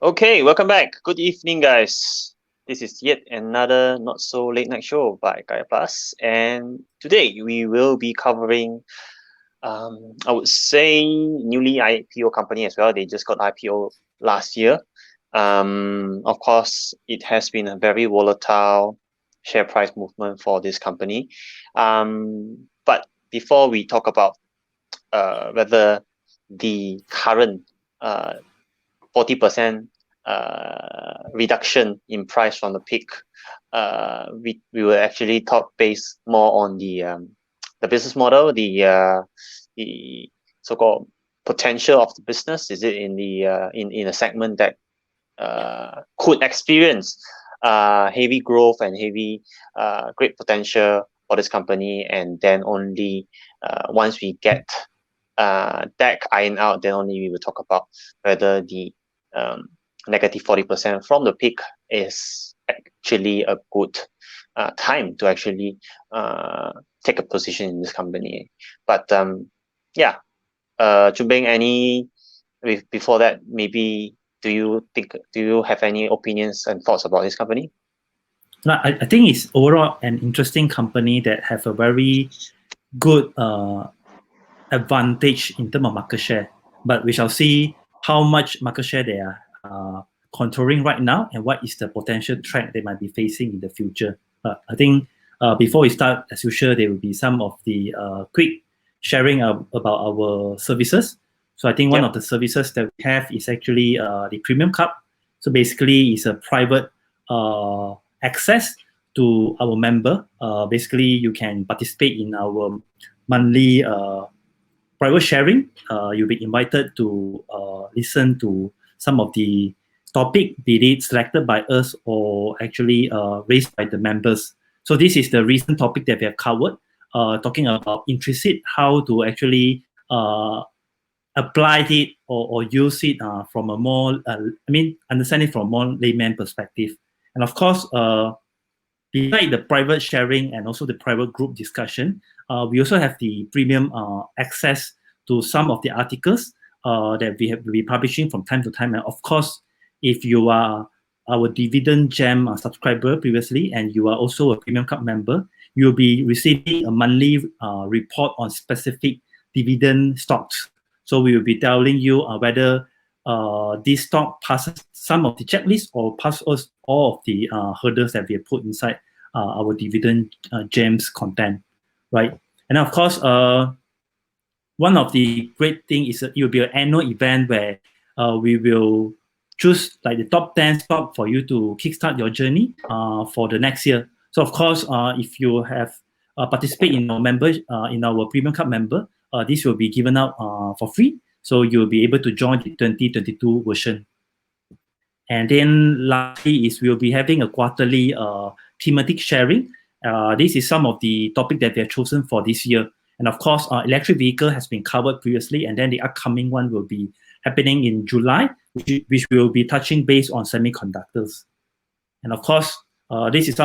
Okay, welcome back. Good evening, guys. This is yet another not so late night show by mykayaplus, and today we will be covering, I would say, newly IPO company as well. They just got IPO last year. Of course, it has been a very volatile share price movement for this company. But before we talk about whether the current 40% reduction in price from the peak, we will actually talk based more on the business model, the so-called potential of the business. Is it in the in a segment that could experience heavy growth and heavy great potential for this company, and then only once we get that iron out, then only we will talk about whether the negative 40% from the peak is actually a good time to actually take a position in this company. But yeah, Chun-Beng, before that, maybe do you have any opinions and thoughts about this company? I think it's overall an interesting company that have a very good advantage in terms of market share. But we shall see how much market share they are controlling right now and what is the potential threat they might be facing in the future. I think before we start, as usual, there will be some of the quick sharing about our services. So I think one of the services that we have is actually the Premium Cup. So basically, it's a private access to our member. Basically, you can participate in our monthly private sharing. You'll be invited to listen to some of the topic, be it selected by us or actually raised by the members. So this is the recent topic that we have covered, talking about implicit, how to actually apply it or use it from a more, understand it from a more layman perspective. And of course, beside the private sharing and also the private group discussion, we also have the premium access to some of the articles that we have been publishing from time to time. And of course, if you are our Dividend Gem subscriber previously and you are also a Premium Cup member, you'll be receiving a monthly report on specific dividend stocks. So we will be telling you whether this stock passes some of the checklist or passes all of the hurdles that we have put inside our Dividend Gems content, right? And of course, one of the great things is it will be an annual event where we will choose like the top 10 stock for you to kickstart your journey for the next year. So of course, if you have participate in our members, in our Premium Cup member, this will be given out for free. So you'll be able to join the 2022 version. And then lastly is we'll be having a quarterly thematic sharing. This is some of the topic that we have chosen for this year. And of course, electric vehicle has been covered previously, and then the upcoming one will be happening in July, which will be touching base on semiconductors. And of course, this is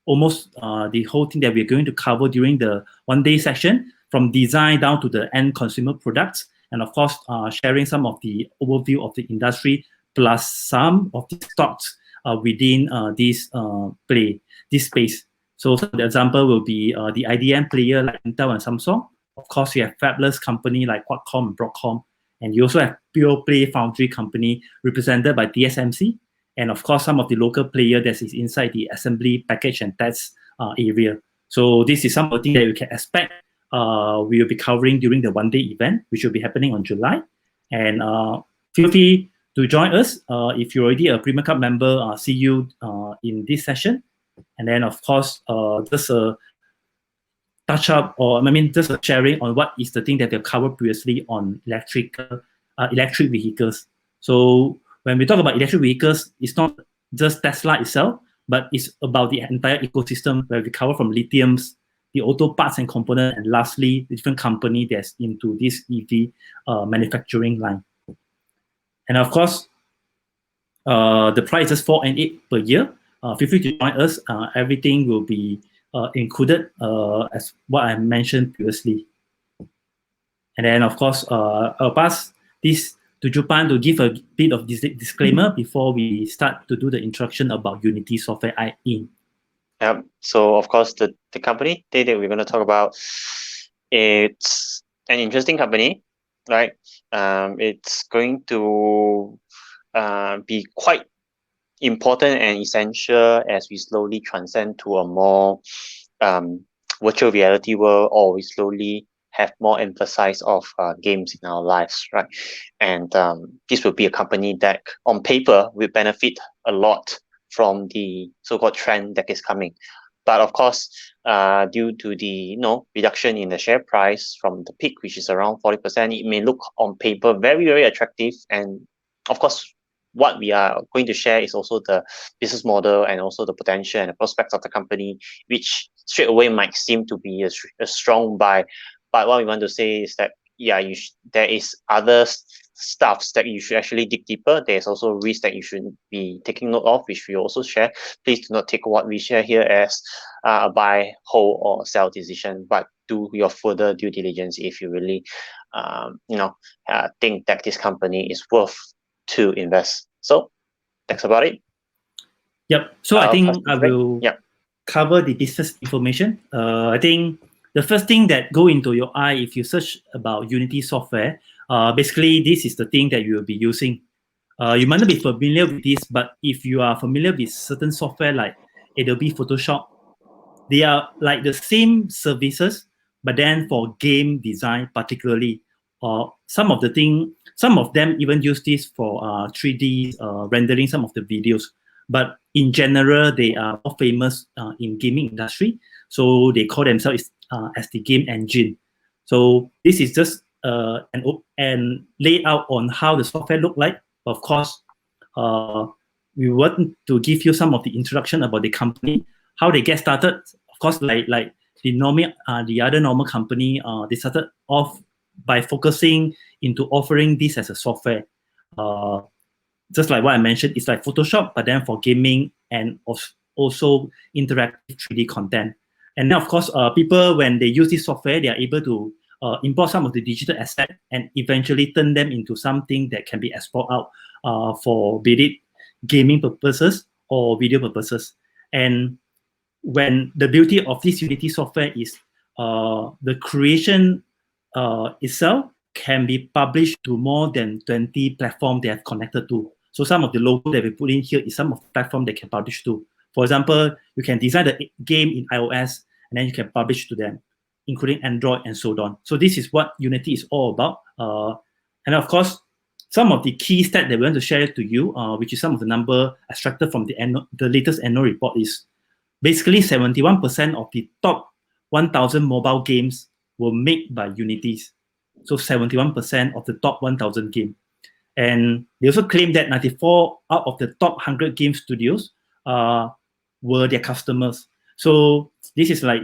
almost the whole thing that we're going to cover during the one-day session, from design down to the end consumer products, and of course, sharing some of the overview of the industry, plus some of the stocks within this space. So the example will be the IDM player like Intel and Samsung. Of course, you have fabless company like Qualcomm and Broadcom. And you also have pure play foundry company represented by TSMC. And of course, some of the local player that is inside the assembly, package, and test area. So this is something that you can expect we will be covering during the one-day event, which will be happening on July. And feel free to join us. If you're already a Premium Cup member, see you in this session. And then, of course, just a touch up, or just a sharing on what is the thing that they've covered previously on electric vehicles. So when we talk about electric vehicles, it's not just Tesla itself, but it's about the entire ecosystem where we cover from lithiums, the auto parts and components, and lastly, the different company that's into this EV manufacturing line. And of course, the price is 4 and 8 per year. Feel free to join us. Everything will be included as what I mentioned previously. And then, of course, I'll pass this Do you plan to give a bit of disclaimer before we start to do the introduction about Unity Software Inc.? So of course the company that we're going to talk about, it's an interesting company, right? It's going to be quite important and essential as we slowly transcend to a more virtual reality world, or we slowly have more emphasis of games in our lives, right? And this will be a company that on paper will benefit a lot from the so-called trend that is coming. But of course, due to the reduction in the share price from the peak, which is around 40%, it may look on paper very, very attractive. And of course, what we are going to share is also the business model and also the potential and the prospects of the company, which straight away might seem to be a strong buy. But what we want to say is that, yeah, there is other stuffs that you should actually dig deeper. There's also risk that you should be taking note of, which we also share. Please do not take what we share here as a buy, hold, or sell decision, but do your further due diligence if you really, think that this company is worth to invest. So that's about it. Yep. So I think I will cover the business information. I think the first thing that go into your eye if you search about Unity software, basically this is the thing that you will be using. You might not be familiar with this, but if you are familiar with certain software like Adobe Photoshop, they are like the same services, but then for game design particularly. Some of them even use this for 3D rendering some of the videos. But in general, they are more famous in gaming industry. So they call themselves as the game engine. So this is just an layout on how the software look like. Of course, we want to give you some of the introduction about the company, how they get started. Of course, like the other normal company, they started off by focusing into offering this as a software. Just like what I mentioned, it's like Photoshop, but then for gaming and also interactive 3D content. And then, of course, people, when they use this software, they are able to import some of the digital asset and eventually turn them into something that can be exported out for be it gaming purposes or video purposes. And when the beauty of this Unity software is the creation itself can be published to more than 20 platforms they have connected to. So some of the logo that we put in here is some of the platform they can publish to. For example, you can design the game in iOS and then you can publish to them, including Android and so on. So this is what Unity is all about. And of course, some of the key stats that we want to share to you, which is some of the number extracted from the latest annual report, is basically 71% of the top 1,000 mobile games were made by Unities. So 71% of the top 1,000 games. And they also claim that 94 out of the top 100 game studios were their customers. So this is like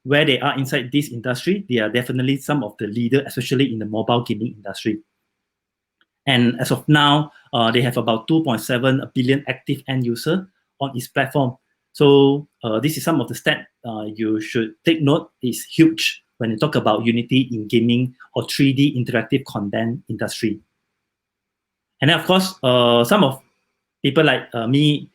where they are inside this industry. They are definitely some of the leaders, especially in the mobile gaming industry. And as of now, they have about 2.7 billion active end users on its platform. So this is some of the stats you should take note. It's huge when you talk about Unity in gaming or 3D interactive content industry. And then, of course, some of people like me,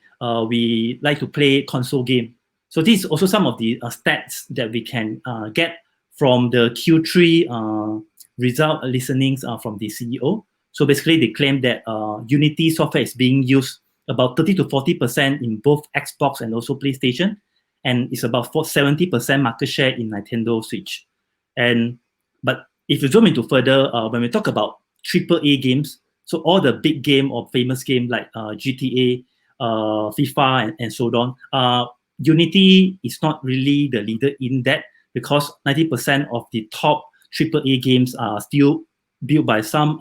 we like to play console game. So this is also some of the stats that we can get from the Q3 result listenings from the CEO. So basically, they claim that Unity software is being used about 30 to 40% in both Xbox and also PlayStation, and it's about 70% market share in Nintendo Switch. But if you zoom into further, when we talk about AAA games, so all the big game or famous game like GTA, FIFA, and so on, Unity is not really the leader in that because 90% of the top AAA games are still built by some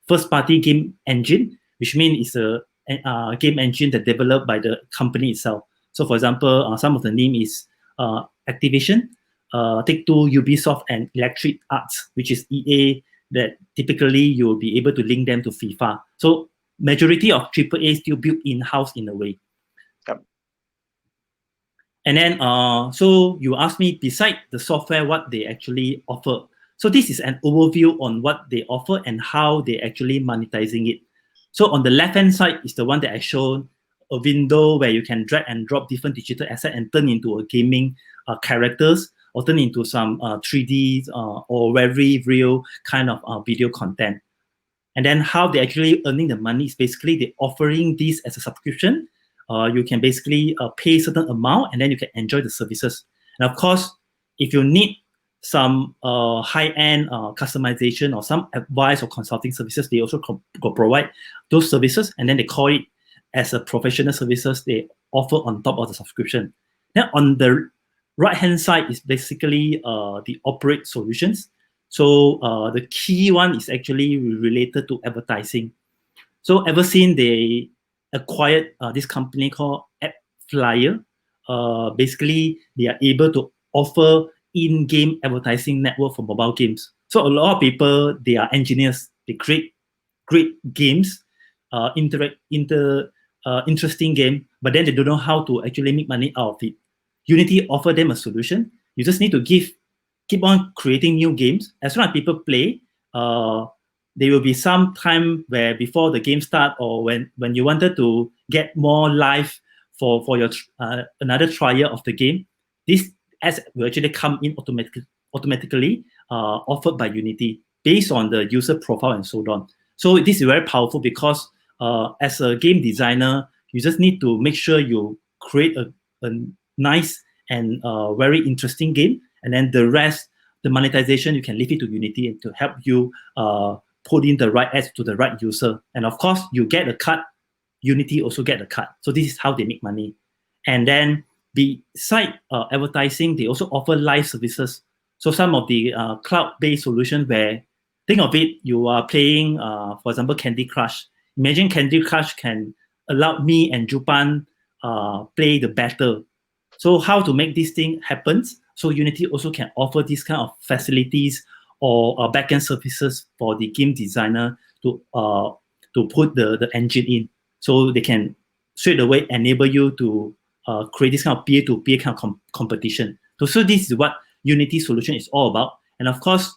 first-party game engine, which means it's a game engine that developed by the company itself. So, for example, some of the name is Activision, Take-Two, Ubisoft, and Electric Arts, which is EA, that typically you will be able to link them to FIFA. So, majority of AAA still built in-house in a way. Yep. And then, so you asked me, beside the software, what they actually offer. So this is an overview on what they offer and how they actually monetizing it. So on the left-hand side is the one that I showed, a window where you can drag and drop different digital assets and turn into a gaming characters, or turn into some 3D or very real kind of video content. And then how they actually earning the money is basically they offering this as a subscription. You can basically pay certain amount and then you can enjoy the services. And of course, if you need some high-end customization or some advice or consulting services, they also provide those services, and then they call it as a professional services they offer on top of the subscription. Then on the right-hand side is basically the operate solutions. So the key one is actually related to advertising. So ever since they acquired this company called AppFlyer, basically they are able to offer in-game advertising network for mobile games. So a lot of people, they are engineers, they create great games, interesting game, but then they don't know how to actually make money out of it. Unity offer them a solution. You just need to keep on creating new games. As long as people play, there will be some time where before the game start, or when you wanted to get more live for your another trial of the game, this ads will actually come in automatically offered by Unity based on the user profile and so on. So this is very powerful because as a game designer, you just need to make sure you create a nice and very interesting game, and then the rest, the monetization, you can leave it to Unity to help you put in the right ads to the right user. And of course, you get a cut, Unity also get a cut. So this is how they make money. And then beside advertising, they also offer live services. So some of the cloud-based solutions where, think of it, you are playing, for example, Candy Crush. Imagine Candy Crush can allow me and Jupan play the battle. So how to make this thing happen? So Unity also can offer this kind of facilities or backend services for the game designer to put the engine in. So they can straight away enable you to create this kind of peer-to-peer kind of competition. So this is what Unity solution is all about. And of course,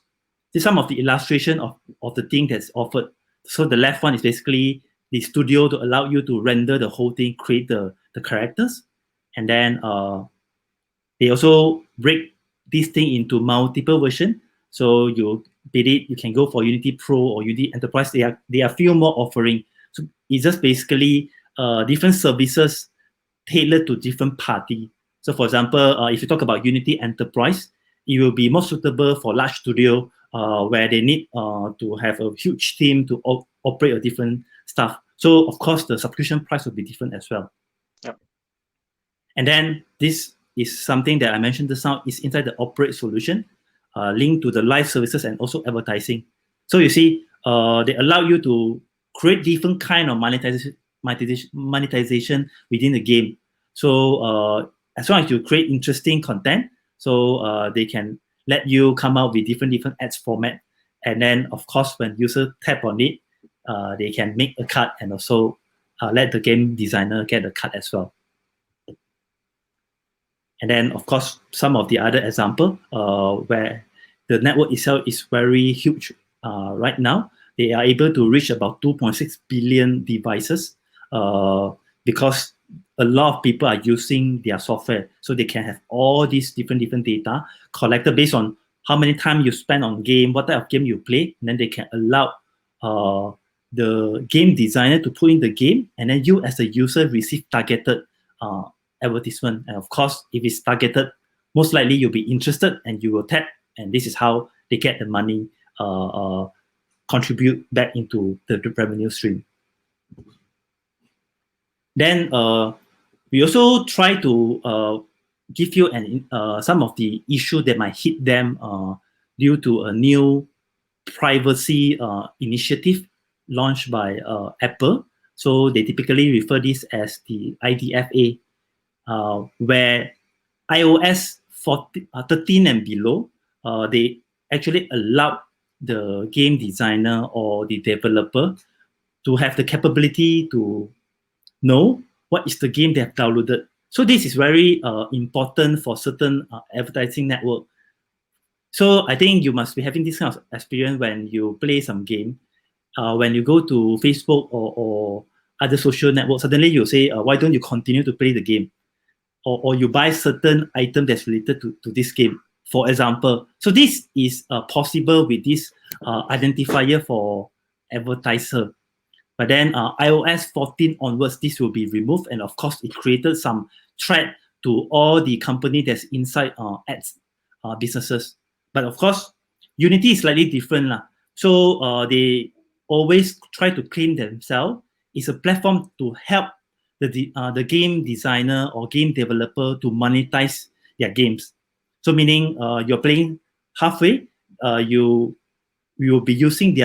this is some of the illustration of the thing that's offered. So the left one is basically the studio to allow you to render the whole thing, create the characters. And then they also break this thing into multiple versions. So you bid it, you can go for Unity Pro or Unity Enterprise. There are few more offering. So it's just basically different services tailored to different party. So for example, if you talk about Unity Enterprise, it will be more suitable for large studio where they need to have a huge team to operate a different stuff. So of course, the subscription price will be different as well. Yep. And then this is something that I mentioned just now, is inside the operate solution, linked to the live services and also advertising. So you see, they allow you to create different kind of monetization within the game. So as long as you create interesting content, so they can let you come out with different ads format. And then of course, when user tap on it, they can make a cut and also let the game designer get a cut as well. And then, of course, some of the other example where the network itself is very huge right now. They are able to reach about 2.6 billion devices because a lot of people are using their software. So they can have all these different data collected based on how many time you spend on game, what type of game you play, and then they can allow the game designer to put in the game, and then you as a user receive targeted advertisement. And of course, if it's targeted, most likely you'll be interested and you will tap, and this is how they get the money contribute back into the revenue stream. Then we also try to give you some of the issue that might hit them due to a new privacy initiative launched by Apple. So they typically refer this as the IDFA. Where iOS 13 and below, they actually allow the game designer or the developer to have the capability to know what is the game they have downloaded. So this is very important for certain advertising network. So I think you must be having this kind of experience when you play some game. When you go to Facebook or other social networks, suddenly you say, why don't you continue to play the game? Or you buy certain item that's related to this game, for example. So this is possible with this identifier for advertiser. But then iOS 14 onwards, this will be removed. And of course, it created some threat to all the company that's inside ads businesses. But of course, Unity is slightly different. So they always try to clean themselves. It's a platform to help the game designer or game developer to monetize their games. So meaning you're playing halfway, you will be using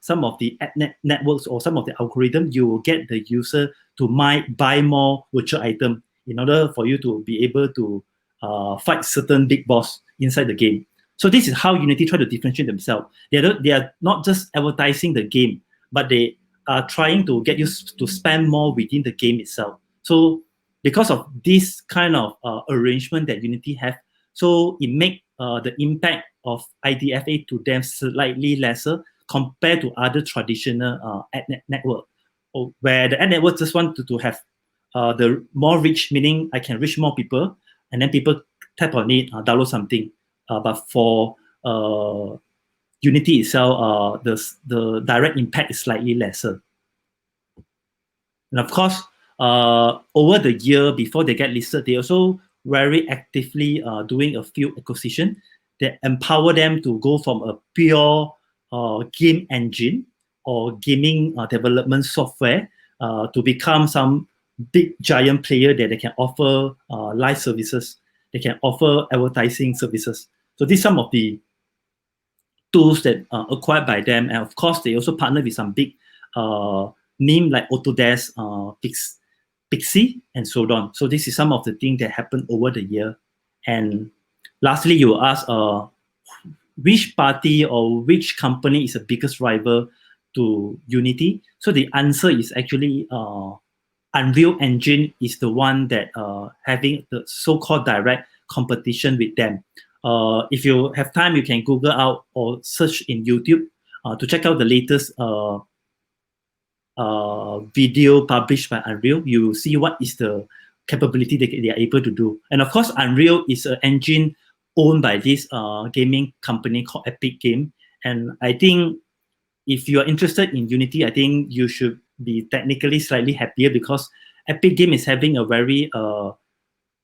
some of the networks or some of the algorithm. You will get the user to buy more virtual item in order for you to be able to fight certain big boss inside the game. So this is how Unity try to differentiate themselves. They are not just advertising the game, but they are trying to get you to spend more within the game itself. So because of this kind of arrangement that Unity have, so it make the impact of IDFA to them slightly lesser compared to other traditional ad network, where the ad network just want to have the more reach, meaning I can reach more people, and then people tap on it, download something. But for Unity itself, the direct impact is slightly lesser. And of course, over the year before they get listed, they also very actively doing a few acquisition that empower them to go from a pure game engine or gaming development software to become some big giant player that they can offer live services, they can offer advertising services. So these are some of the tools that are acquired by them, and of course they also partner with some big name like Autodesk, Pixie, and so on. So this is some of the things that happened over the year. And lastly, you will ask which party or which company is the biggest rival to Unity? So the answer is actually Unreal Engine is the one that having the so-called direct competition with them. If you have time, you can Google out or search in YouTube to check out the latest video published by Unreal. You will see what is the capability they are able to do. And of course, Unreal is an engine owned by this gaming company called Epic Game. And I think if you are interested in Unity, I think you should be technically slightly happier because Epic Game is having a very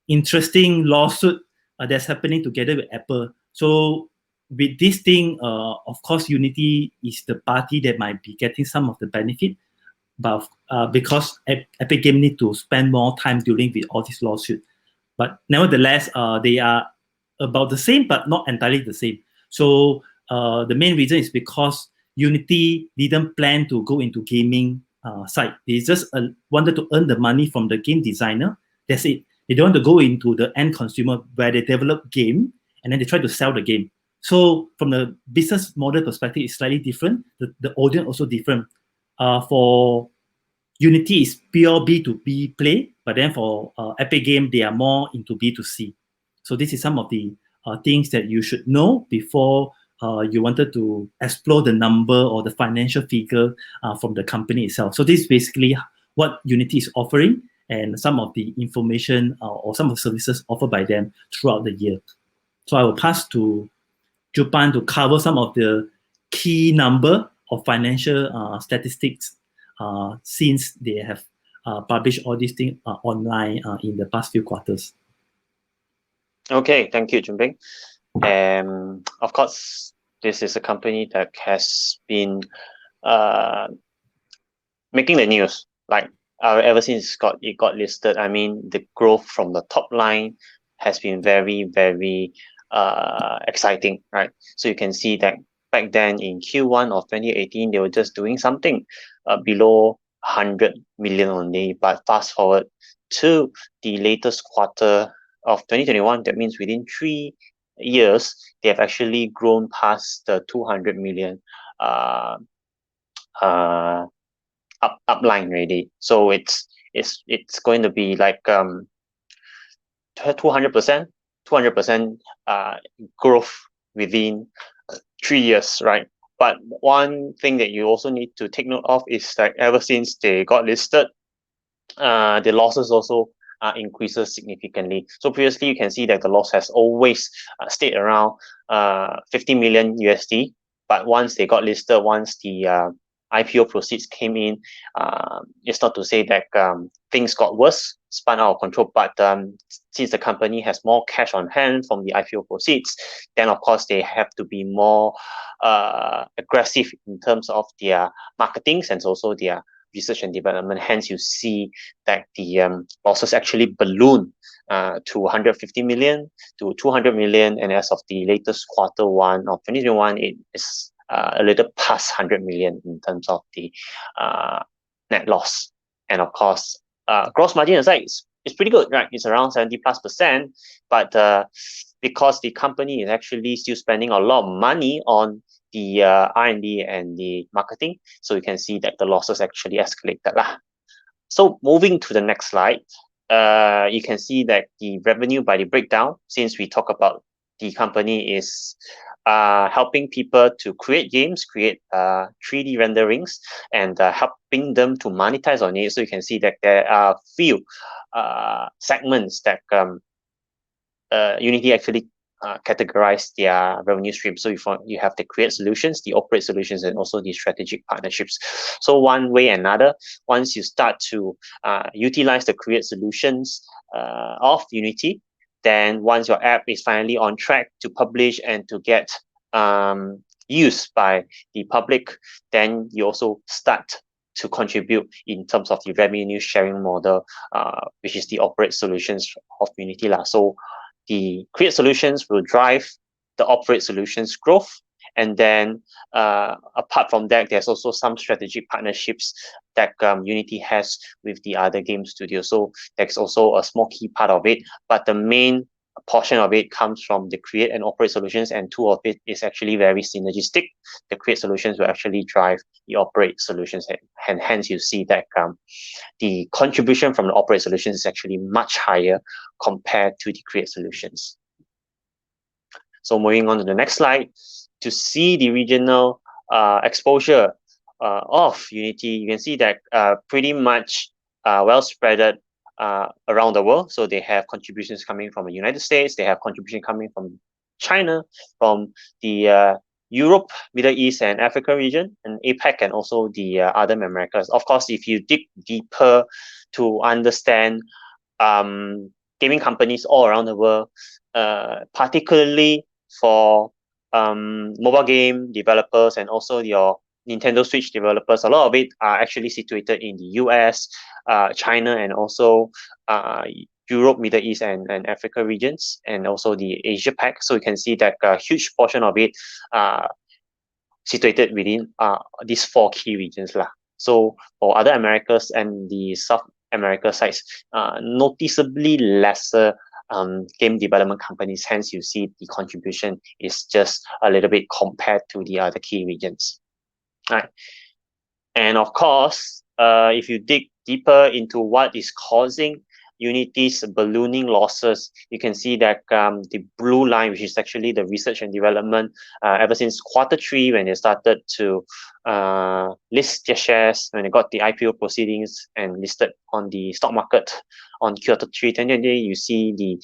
interesting lawsuit that's happening together with Apple. So with this thing, of course, Unity is the party that might be getting some of the benefit, but because Epic Game need to spend more time dealing with all this lawsuit. But nevertheless, they are about the same, but not entirely the same. So the main reason is because Unity didn't plan to go into gaming side. They just wanted to earn the money from the game designer. That's it. They don't want to go into the end consumer where they develop game and then they try to sell the game. So from the business model perspective, it's slightly different. The audience also different. For Unity is pure B2B play, but then for Epic Game, they are more into B2C. So this is some of the things that you should know before you wanted to explore the number or the financial figure from the company itself. So this is basically what Unity is offering and some of the information or some of the services offered by them throughout the year. So I will pass to Jupan to cover some of the key number of financial statistics since they have published all these things online in the past few quarters. Okay, thank you, Junping. Of course, this is a company that has been making the news. Like ever since it got listed, I mean, the growth from the top line has been very, very exciting, right? So you can see that back then in Q1 of 2018, they were just doing something below 100 million only. But fast forward to the latest quarter of 2021, that means within 3 years, they have actually grown past the 200 million upline already. So it's going to be like 200% growth within 3 years, right? But one thing that you also need to take note of is that ever since they got listed, the losses also increases significantly. So previously, you can see that the loss has always stayed around 50 million USD. But once they got listed, once the IPO proceeds came in, it's not to say that things got worse, spun out of control. But since the company has more cash on hand from the IPO proceeds, then of course they have to be more aggressive in terms of their marketings and also their research and development. Hence, you see that the losses actually balloon to 150 million to 200 million, and as of the latest Q1 of 2021, it is a little past 100 million in terms of the net loss. And of course, gross margin aside, it's pretty good, right? It's around 70+%, but because the company is actually still spending a lot of money on the R&D and the marketing, so you can see that the losses actually escalated lah. So moving to the next slide, you can see that the revenue by the breakdown, since we talk about the company is helping people to create games, create 3D renderings, and helping them to monetize on it. So you can see that there are few segments that Unity actually categorize their revenue stream. So you have the create solutions, the operate solutions, and also the strategic partnerships. So one way or another, once you start to utilize the create solutions of Unity, then once your app is finally on track to publish and to get used by the public, then you also start to contribute in terms of the revenue sharing model, which is the operate solutions of Unity lah. So the create solutions will drive the operate solutions growth. And then apart from that, there's also some strategic partnerships that Unity has with the other game studios. So that's also a small key part of it. But the main portion of it comes from the create and operate solutions, and two of it is actually very synergistic. The create solutions will actually drive the operate solutions, and hence you see that the contribution from the operate solutions is actually much higher compared to the create solutions. So moving on to the next slide, to see the regional exposure of Unity, you can see that pretty much well spread around the world. So they have contributions coming from the United States, they have contribution coming from China, from the Europe, Middle East, and Africa region, and APAC, and also the other Americas. Of course, if you dig deeper to understand gaming companies all around the world, particularly for mobile game developers and also your Nintendo Switch developers, a lot of it are actually situated in the US, China, and also Europe, Middle East, and Africa regions, and also the Asia Pac. So you can see that a huge portion of it situated within these 4 key regions lah. So for other Americas and the South America sites, noticeably lesser game development companies. Hence, you see the contribution is just a little bit compared to the other key regions. Right. And of course, if you dig deeper into what is causing Unity's ballooning losses, you can see that the blue line, which is actually the research and development, ever since Q3 when they started to list their shares, when they got the IPO proceedings and listed on the stock market on Q3 2020, you see the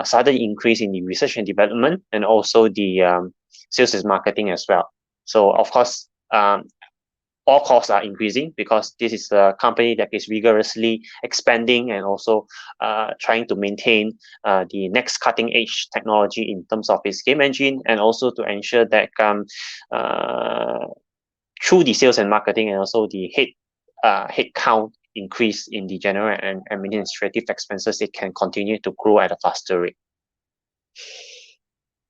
sudden increase in the research and development and also the sales and marketing as well. So of course, all costs are increasing because this is a company that is rigorously expanding and also trying to maintain the next cutting edge technology in terms of its game engine, and also to ensure that through the sales and marketing and also the head count increase in the general and administrative expenses, it can continue to grow at a faster rate.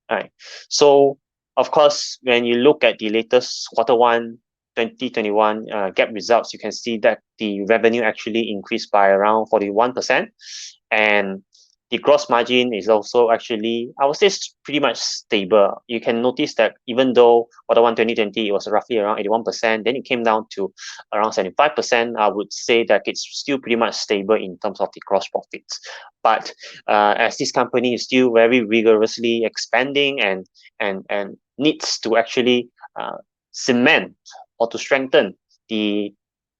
All right. So of course, when you look at the latest Q1 2021 GAAP results, you can see that the revenue actually increased by around 41%, and the gross margin is also actually, I would say, pretty much stable. You can notice that even though Q1 2020 it was roughly around 81%, then it came down to around 75%. I would say that it's still pretty much stable in terms of the gross profits. But as this company is still very rigorously expanding and needs to actually cement or to strengthen the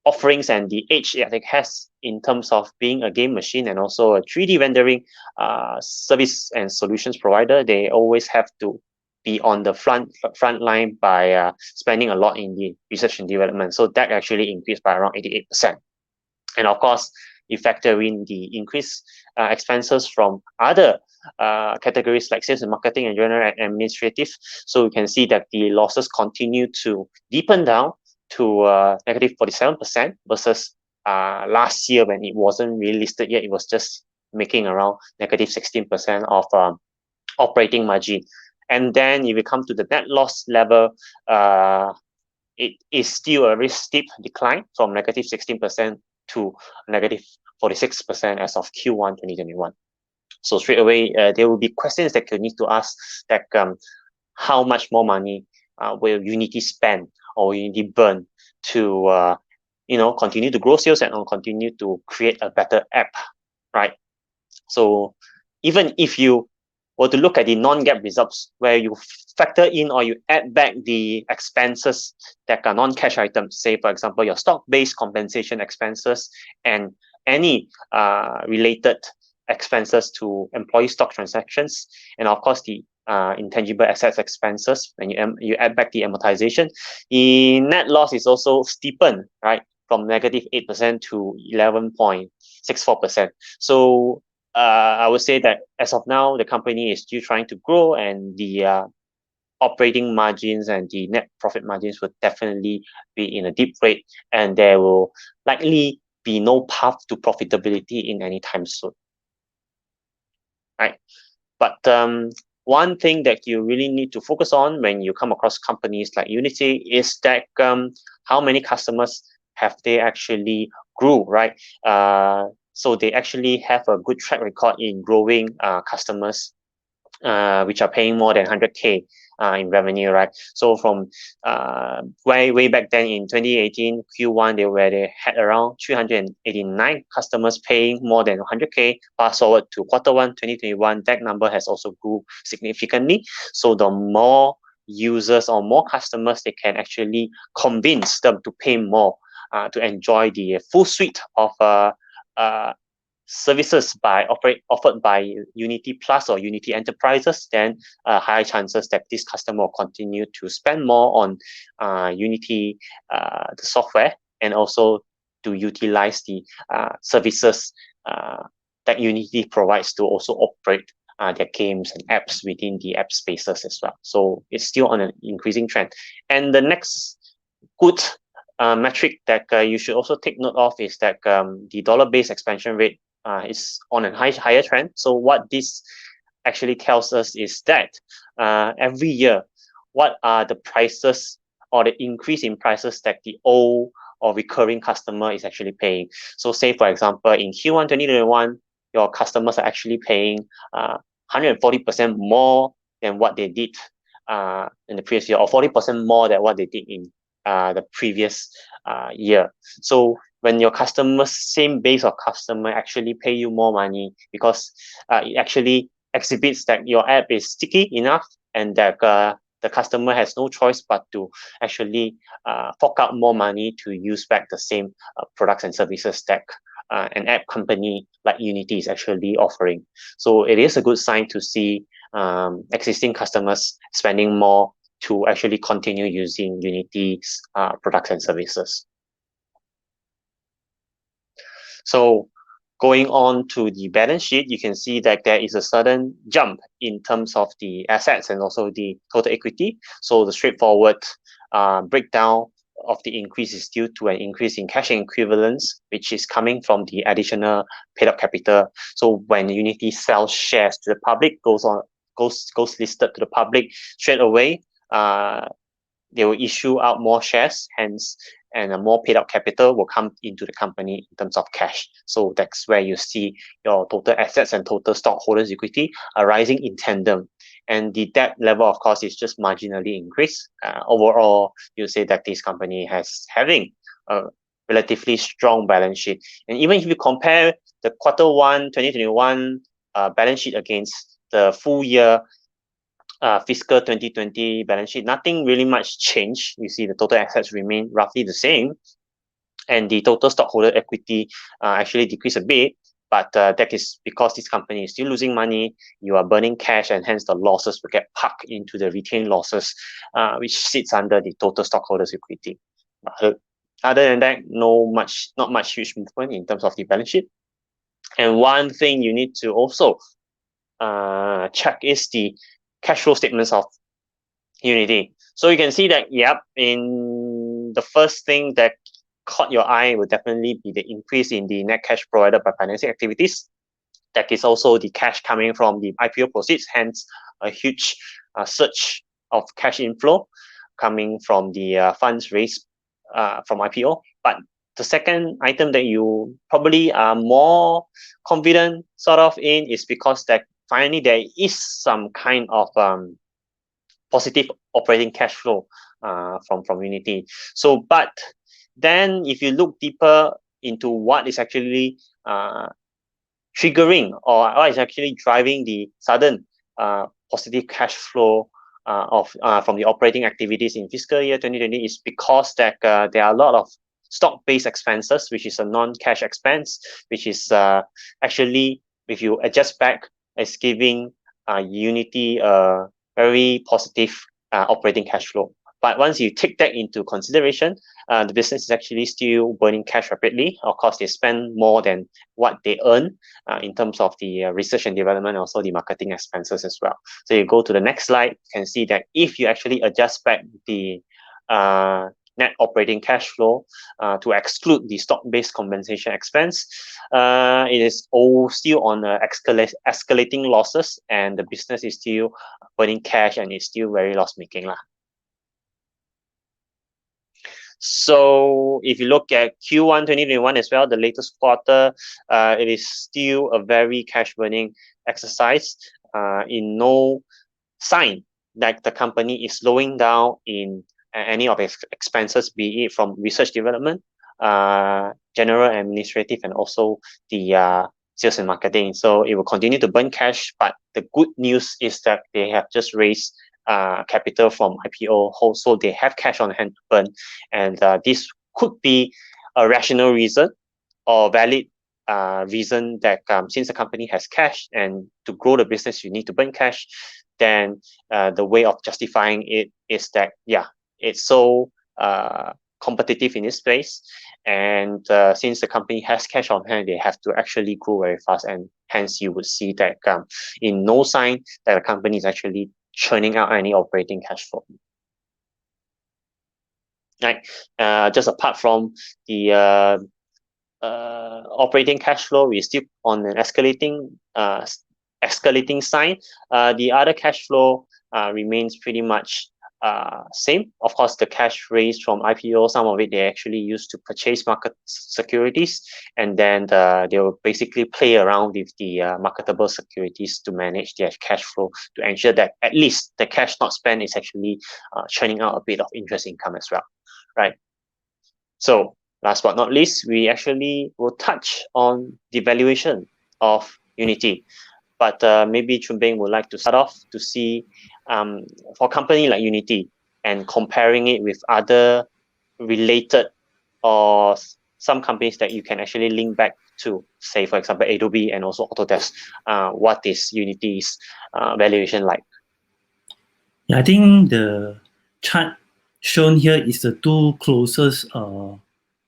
offerings and the edge that it has in terms of being a game machine and also a 3D rendering service and solutions provider, they always have to be on the front line by spending a lot in the research and development. So that actually increased by around 88%. And of course, you factor in the increased expenses from other categories like sales and marketing and general and administrative. So you can see that the losses continue to deepen down to negative 47% versus last year when it wasn't really listed yet. It was just making around negative 16% of operating margin. And then if you come to the net loss level, it is still a very steep decline from negative 16% to negative 46% as of Q1 2021. So straight away, there will be questions that you need to ask, that how much more money will Unity spend or Unity burn to continue to grow sales and continue to create a better app, right? So even if you were to look at the non-GAAP results, where you factor in or you add back the expenses that are non-cash items, say for example your stock-based compensation expenses and any related expenses to employee stock transactions, and of course the intangible assets expenses, when you add back the amortization, the net loss is also steepened, right, from negative 8% to 11.64%. So I would say that as of now, the company is still trying to grow, and the operating margins and the net profit margins will definitely be in a deep rate, and there will likely be no path to profitability in any time soon, right? But one thing that you really need to focus on when you come across companies like Unity is that how many customers have they actually grew, right? So they actually have a good track record in growing customers, which are paying more than 100K in revenue, right? So from way back then in 2018 Q1, they had around 389 customers paying more than 100K. Fast forward to Q1 2021, that number has also grew significantly. So the more users or more customers they can actually convince them to pay more to enjoy the full suite of services offered by Unity Plus or Unity Enterprises, then higher chances that this customer will continue to spend more on Unity, the software, and also to utilize the services that Unity provides to also operate their games and apps within the app spaces as well. So it's still on an increasing trend. And the next good metric that you should also take note of is that the dollar-based expansion rate is on a higher trend. So what this actually tells us is that every year, what are the prices or the increase in prices that the old or recurring customer is actually paying. So say for example, in Q1 2021, your customers are actually paying 140% more than what they did in the previous year, or 40% more than what they did in the previous year. So when your customers, same base of customer, actually pay you more money, because it actually exhibits that your app is sticky enough and that the customer has no choice but to actually fork out more money to use back the same products and services that an app company like Unity is actually offering. So it is a good sign to see existing customers spending more to actually continue using Unity's products and services. So going on to the balance sheet, you can see that there is a sudden jump in terms of the assets and also the total equity. So the straightforward breakdown of the increase is due to an increase in cash equivalents, which is coming from the additional paid up capital. So when Unity sells shares to the public, goes listed to the public, straight away, they will issue out more shares. Hence, and a more paid out capital will come into the company in terms of cash. So that's where you see your total assets and total stockholders' equity are rising in tandem. And the debt level, of course, is just marginally increased. Overall, you say that this company has having a relatively strong balance sheet. And even if you compare the Q1 2021 balance sheet against the full year fiscal 2020 balance sheet, nothing really much changed. You see the total assets remain roughly the same, and the total stockholder equity actually decreased a bit. But that is because this company is still losing money. You are burning cash, and hence the losses will get parked into the retained losses, which sits under the total stockholders equity. Other than that, not much huge movement in terms of the balance sheet. And one thing you need to also check is the cash flow statements of Unity. So you can see that, yep, in the first thing that caught your eye will definitely be the increase in the net cash provided by financing activities. That is also the cash coming from the IPO proceeds, hence a huge surge of cash inflow coming from the funds raised from IPO. But the second item that you probably are more confident sort of in is because that finally there is some kind of positive operating cash flow from Unity. So, but then if you look deeper into what is actually triggering or what is actually driving the sudden positive cash flow from the operating activities in fiscal year 2020 is because that there are a lot of stock-based expenses, which is a non-cash expense, which is actually, if you adjust back, is giving Unity a very positive operating cash flow. But once you take that into consideration, the business is actually still burning cash rapidly. Of course, they spend more than what they earn in terms of the research and development, also the marketing expenses as well. So you go to the next slide, you can see that if you actually adjust back the net operating cash flow to exclude the stock-based compensation expense, it is all still on escalating losses, and the business is still burning cash and is still very loss-making lah. So if you look at Q1 2021 as well, the latest quarter, it is still a very cash burning exercise. In no sign that the company is slowing down in any of its expenses, be it from research development, general administrative, and also the sales and marketing. So it will continue to burn cash, but the good news is that they have just raised capital from IPO, so they have cash on hand to burn, and this could be a rational reason or valid reason that since the company has cash and to grow the business you need to burn cash, then the way of justifying it is that it's so competitive in this space, and since the company has cash on hand, they have to actually grow very fast, and hence you would see that in no sign that the company is actually churning out any operating cash flow. Right. Just apart from the operating cash flow, we're still on an escalating sign. The other cash flow remains pretty much same. Of course, the cash raised from IPO, some of it they actually use to purchase market securities, and then they will basically play around with the marketable securities to manage their cash flow to ensure that at least the cash not spent is actually churning out a bit of interest income as well, right? So last but not least, we actually will touch on the valuation of Unity. But maybe Chun Beng would like to start off to see for a company like Unity and comparing it with other related or some companies that you can actually link back to, say for example Adobe and also Autodesk. What is Unity's valuation like? Yeah, I think the chart shown here is the two closest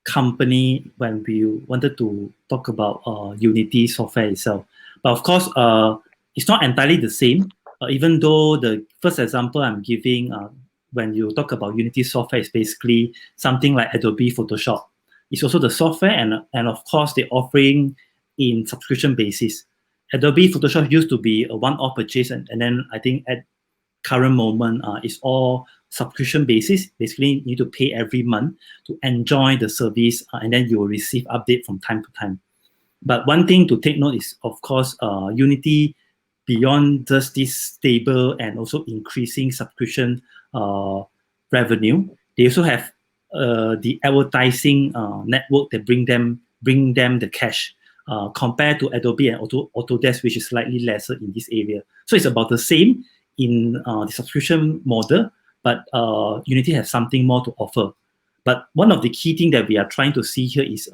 company when we wanted to talk about Unity software itself. But of course, it's not entirely the same. Even though the first example I'm giving, when you talk about Unity software, is basically something like Adobe Photoshop. It's also the software, and of course, they're offering in subscription basis. Adobe Photoshop used to be a one-off purchase, and then I think at current moment, it's all subscription basis. Basically, you need to pay every month to enjoy the service, and then you will receive update from time to time. But one thing to take note is, of course, Unity, beyond just this stable and also increasing subscription revenue, they also have the advertising network that bring them the cash. Compared to Adobe and Autodesk, which is slightly lesser in this area. So it's about the same in the subscription model, but Unity has something more to offer. But one of the key things that we are trying to see here is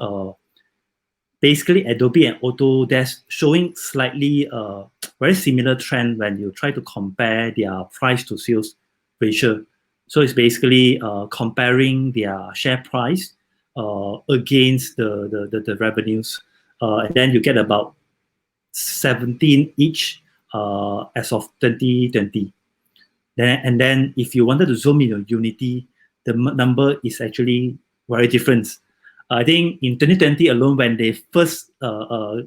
basically Adobe and Autodesk showing slightly very similar trend when you try to compare their price to sales ratio. So it's basically comparing their share price against the revenues. And then you get about 17 each as of 2020. And then if you wanted to zoom in on Unity, the number is actually very different. I think in 2020 alone, when they first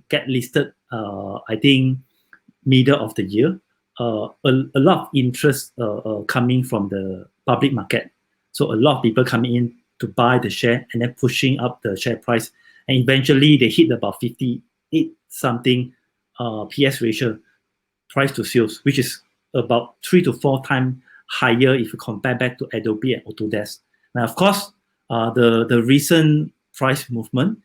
get listed, I think middle of the year, a lot of interest coming from the public market. So a lot of people coming in to buy the share and then pushing up the share price. And eventually they hit about 58 something PS ratio, price to sales, which is about 3 to 4 times higher if you compare back to Adobe and Autodesk. Now, of course, the recent price movement,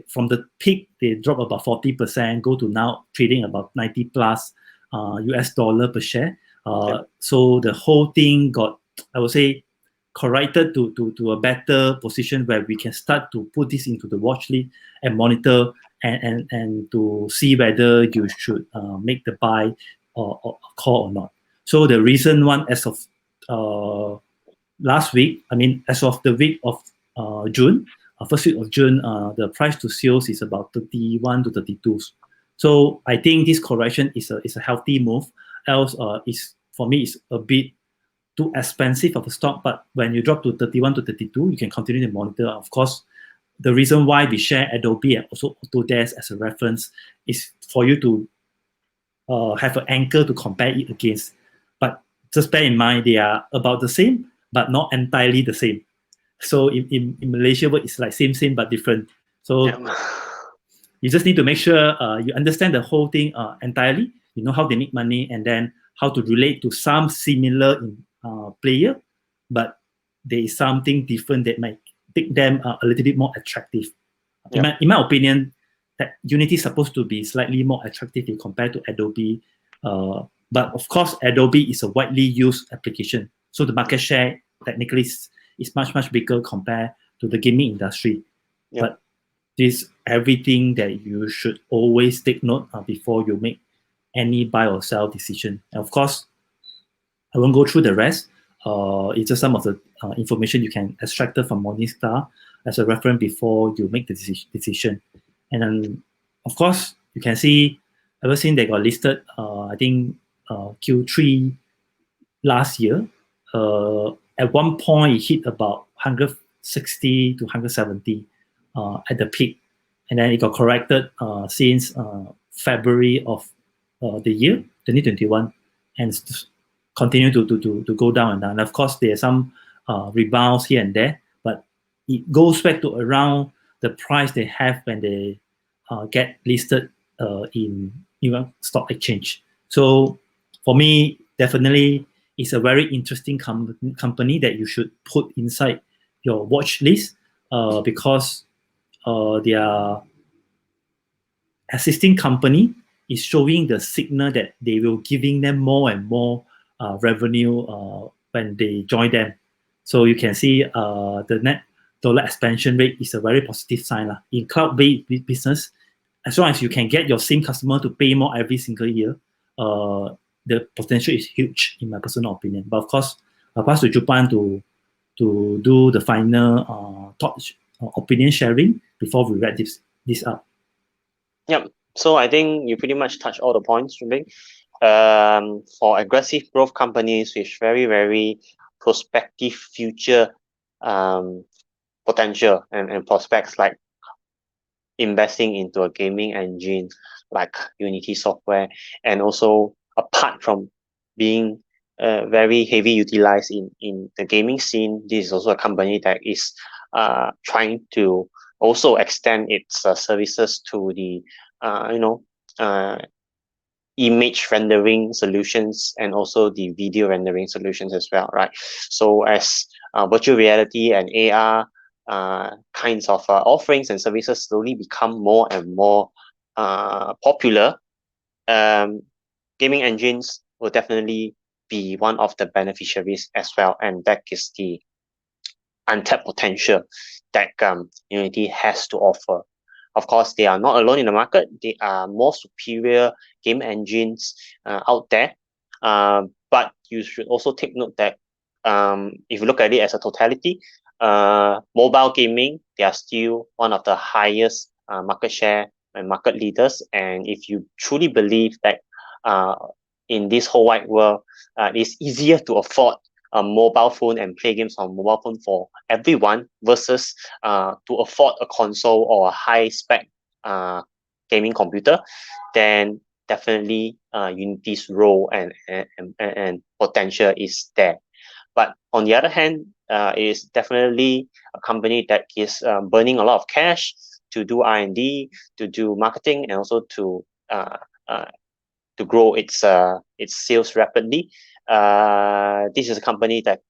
from the peak, they drop about 40%, go to now trading about 90 plus US dollar per share. So the whole thing got, I would say, corrected to a better position where we can start to put this into the watch list and monitor and to see whether you should make the buy or call or not. So the recent one, as of last week, I mean, as of the week of June, first week of June, the price to sales is about 31 to 32. So I think this correction is a healthy move. Else, for me, it's a bit too expensive of a stock. But when you drop to 31 to 32, you can continue to monitor. Of course, the reason why we share Adobe and also Autodesk as a reference is for you to have an anchor to compare it against. But just bear in mind, they are about the same, but not entirely the same. So in Malaysia, it's like same but different. So you just need to make sure you understand the whole thing entirely. You know how they make money, and then how to relate to some similar player, but there is something different that might make them a little bit more attractive. In my opinion, that Unity is supposed to be slightly more attractive compared to Adobe. But of course, Adobe is a widely used application. So the market share technically is much bigger compared to the gaming industry. But this everything that you should always take note before you make any buy or sell decision. And of course, I won't go through the rest. It's just some of the information you can extract from Morningstar as a reference before you make the decision. And then, of course, you can see ever since they got listed, I think Q3 last year, at one point it hit about 160 to 170 at the peak. And then it got corrected since February of the year, 2021, and continue to go down and down. And of course, there are some rebounds here and there, but it goes back to around the price they have when they get listed in stock exchange. So for me, definitely, it's a very interesting company that you should put inside your watch list because their existing company is showing the signal that they will giving them more and more revenue when they join them. So you can see the net dollar expansion rate is a very positive sign. In cloud-based business, as long as you can get your same customer to pay more every single year, the potential is huge, in my personal opinion. But of course, I'll pass to Jupan to do the final thoughts, opinion sharing before we wrap this up. Yep. So I think you pretty much touched all the points, Ruben. For aggressive growth companies with very, very prospective future potential and prospects, like investing into a gaming engine like Unity software, and also apart from being very heavy utilized in the gaming scene. This is also a company that is trying to also extend its services to the image rendering solutions and also the video rendering solutions as well, right? So as virtual reality and AR kinds of offerings and services slowly become more and more popular, gaming engines will definitely be one of the beneficiaries as well, and that is the untapped potential that Unity has to offer. Of course, they are not alone in the market. There are more superior game engines out there. But you should also take note that if you look at it as a totality, mobile gaming, they are still one of the highest market share and market leaders. And if you truly believe that in this whole wide world, it's easier to afford a mobile phone and play games on mobile phone for everyone versus to afford a console or a high spec gaming computer, then definitely Unity's role and potential is there. But on the other hand, it is definitely a company that is burning a lot of cash to do R&D, to do marketing, and also to grow its sales rapidly. This is a company that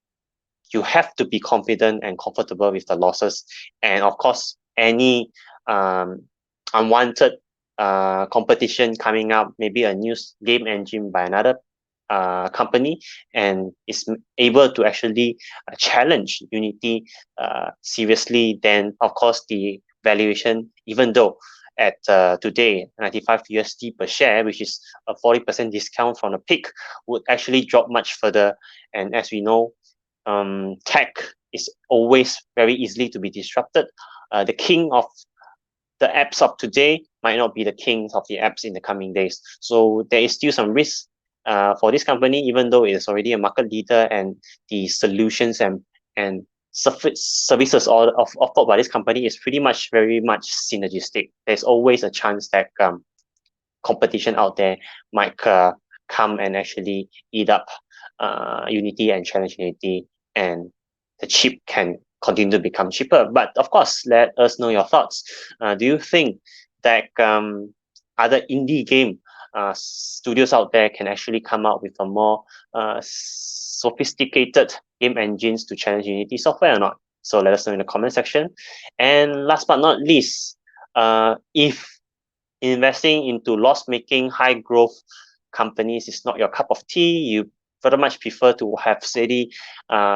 you have to be confident and comfortable with the losses, and of course, any unwanted competition coming up, maybe a new game engine by another company, and is able to actually challenge Unity seriously, then of course the valuation, even though at today 95 USD per share, which is a 40% discount from the peak, would actually drop much further. And as we know, tech is always very easily to be disrupted. The king of the apps of today might not be the king of the apps in the coming days. So there is still some risk for this company, even though it is already a market leader and the solutions and services offered by this company is pretty much very much synergistic. There's always a chance that competition out there might come and actually eat up Unity and challenge Unity, and the chip can continue to become cheaper. But of course, let us know your thoughts. Do you think that other indie game studios out there can actually come out with a more sophisticated game engines to challenge Unity software or not? So let us know in the comment section. And last but not least, if investing into loss-making, high-growth companies is not your cup of tea, you very much prefer to have steady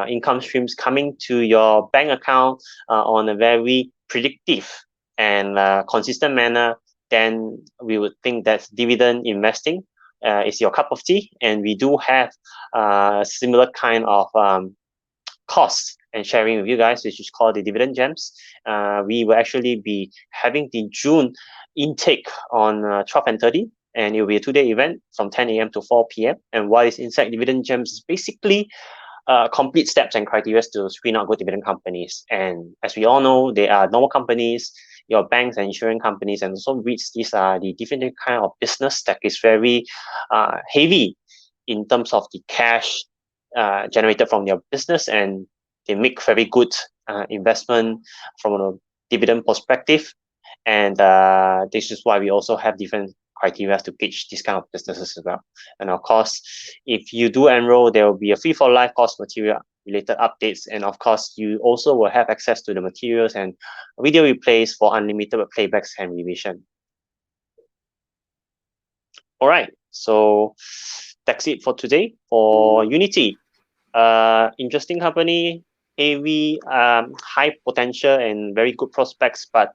income streams coming to your bank account on a very predictive and consistent manner, then we would think that dividend investing is your cup of tea. And we do have similar kind of costs and sharing with you guys, which is called the Dividend Gems. We will actually be having the June intake on 12 and 30, and it will be a 2-day event from 10 a.m. to 4 p.m. And what is inside Dividend Gems is basically complete steps and criteria to screen out good dividend companies. And as we all know, they are normal companies, your banks and insurance companies, and also REITs. These are the different kind of business that is very heavy in terms of the cash generated from their business, and they make very good investment from a dividend perspective. And this is why we also have different criteria to gauge this kind of businesses as well. And of course, if you do enroll, there will be a free for life course material related updates, and of course you also will have access to the materials and video replays for unlimited playbacks and revision. All right, so that's it for today for Unity. Interesting company, heavy, high potential and very good prospects, but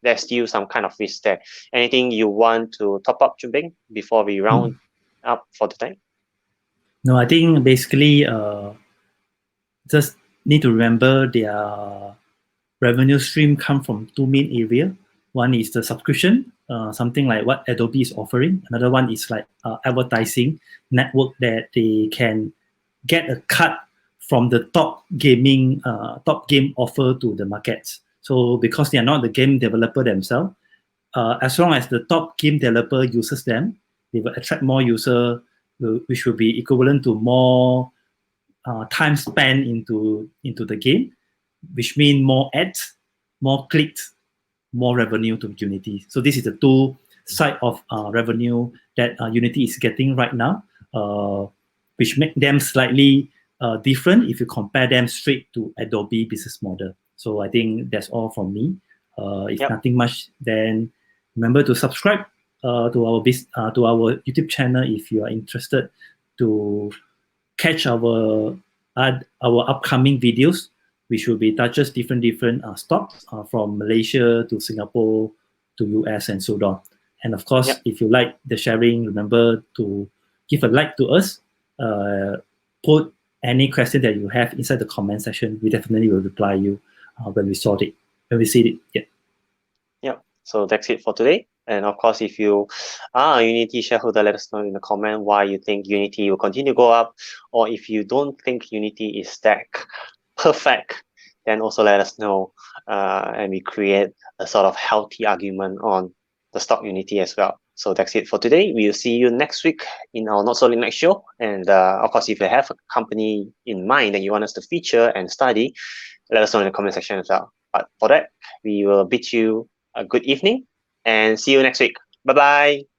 there's still some kind of risk there. Anything you want to top up, Chubing, before we round up for the time? No, I think basically just need to remember their revenue stream come from two main areas. One is the subscription, something like what Adobe is offering. Another one is like advertising network that they can get a cut from the top game offer to the markets. So because they are not the game developer themselves, as long as the top game developer uses them, they will attract more user, which will be equivalent to more time spent into the game, which means more ads, more clicks, more revenue to Unity. So this is the two side of revenue that Unity is getting right now, which make them slightly different if you compare them straight to Adobe business model. So I think that's all from me. If nothing much, then remember to subscribe to our YouTube channel if you are interested to catch our upcoming videos, which will be touches different stocks from Malaysia to Singapore to US and so on. And of course, if you like the sharing, remember to give a like to us. Put any question that you have inside the comment section. We definitely will reply you when we see it. So that's it for today. And of course, if you are a Unity shareholder, let us know in the comment why you think Unity will continue to go up, or if you don't think Unity is that perfect, then also let us know, and we create a sort of healthy argument on the stock Unity as well. So that's it for today. We'll see you next week in our Not So Late Next show. And of course, if you have a company in mind that you want us to feature and study, let us know in the comment section as well. But for that, we will bid you a good evening and see you next week. Bye-bye.